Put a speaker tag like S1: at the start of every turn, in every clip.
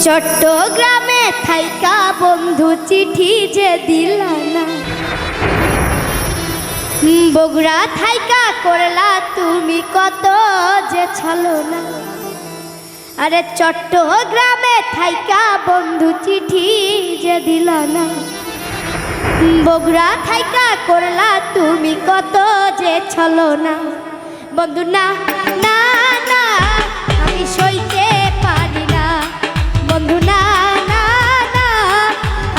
S1: চট্টগ্রামে থাইকা বন্ধু চিঠি যে দিলা না, বগুড়া থাইকা করলা তুমি কত যে ছলনা। আরে চট্টগ্রামে থাইকা বন্ধু চিঠি যে দিলা না, বগুড়া থাইকা করলা তুমি কত যে ছলনা। বন্ধু না না না আমি সইতে পারি না, বন্ধু না না না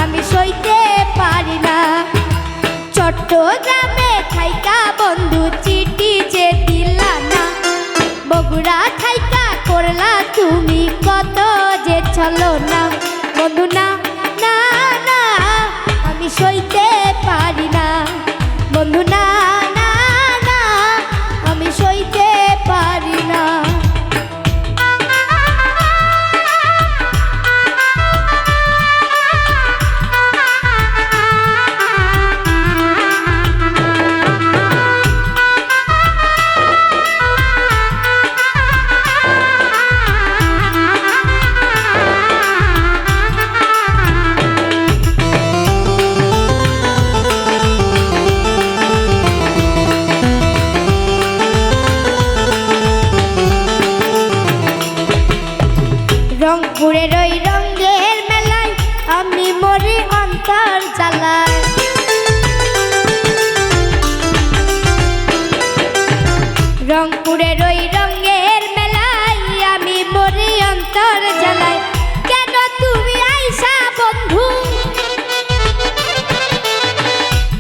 S1: আমি সইতে পারি না। চট্টগ্রামে থাইকা বন্ধু চিঠি যে দিলা না, বগুড়া থাইকা করলা তুমি কত যে ছলনা। বন্ধু না না না আমি সইতে পারি না, বন্ধু না না না আমি সইতে পারি না। রংপুরের ওই রঙের মেলায় আমি মরি অন্তর জ্বালায়। রংপুরের ওই রঙের মেলায় আমি মরি অন্তর জ্বালায়। কেন তুমি আইসা বন্ধু,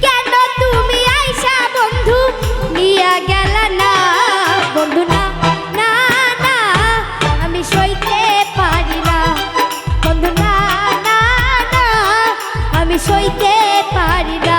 S1: কেন তুমি আইসা বন্ধু নিয়া গেল না। বন্ধু না না না আমি সইতে পারি না, বন্ধু না না না আমি সইতে পারি না।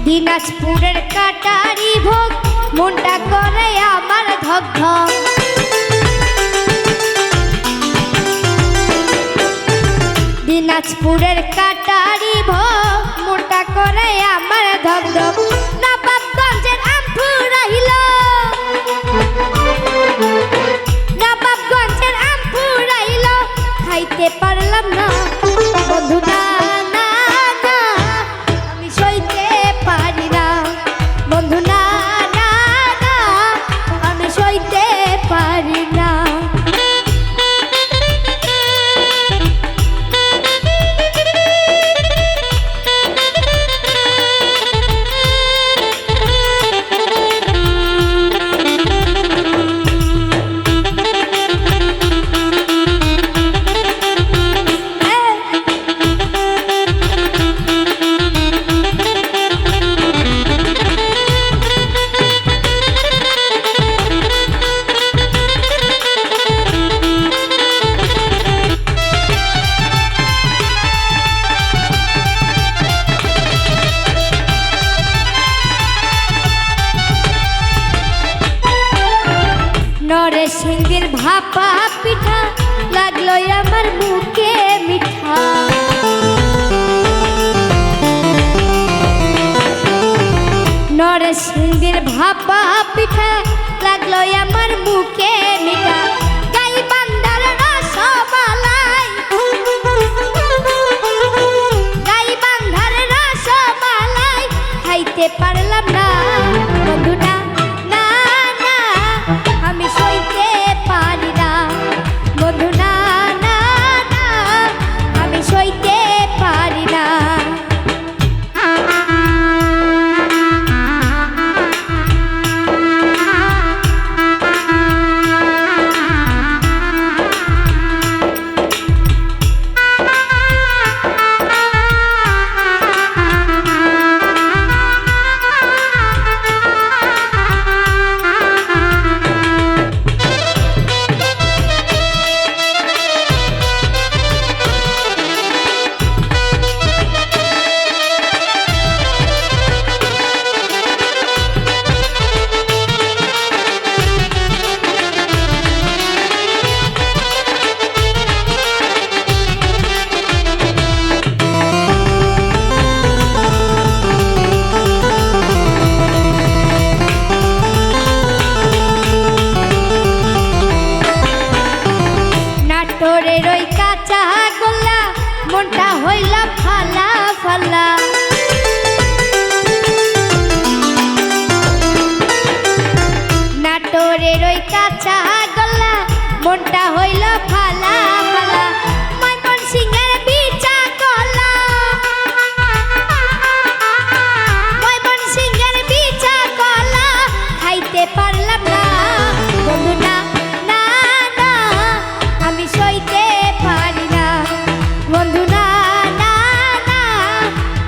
S1: দিনাজপুরের কাটারি ভোগ মনটা করে আমার ধক ধক। দিনাজপুরের কাটারি ভোগ মনটা করে আমার ধক ধক। নবাবগঞ্জের আম ফুরাইল, নবাবগঞ্জের আম ফুরাইল খাইতে পারলাম না। বন্ধু না না না আমি সইতে পারি না, বন্ধু না না না আমি সইতে পারি না। নরসিংদীর ভাপা পিঠা লাগলো আমার মুখে মিঠা। নরসিংদীর ভাপা পিঠা লাগলো আমার মুখে মিঠা। গাইবান্ধার রসমালাই, গাইবান্ধার রসমালাই খাইতে পারলাম না। বন্ধু না না না আমি সইতে পারি না, বন্ধু না না না আমি সইতে পারি না। মনটা হইল ফালা ফালা ময়মন সিংহের বিচা কলা ময়মন সিংহের বিচা কলা খাইতে পারলাম না বন্ধু না না না আমি সইতে পারি না বন্ধু না না না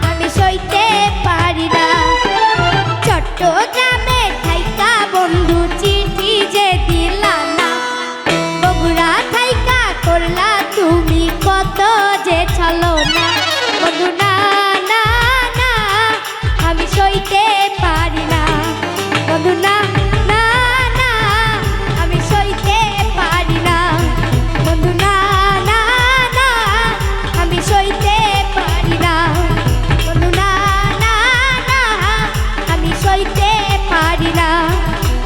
S1: আমি সইতে পারি না চট্টগ্রামে থাইকা বন্ধু চিঠি যে দিলা না বগুড়া থাইকা করলা তুমি কত যে ছলো না বন্ধু না না না আমি সইতে পারি না বন্ধু না না না আমি সইতে পারি না বন্ধু না না না আমি সইতে পারি না বন্ধু না না না আমি সইতে পারি না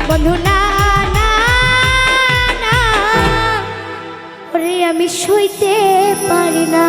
S1: বন্ধু না না না ওরে আমি সইতে পারি না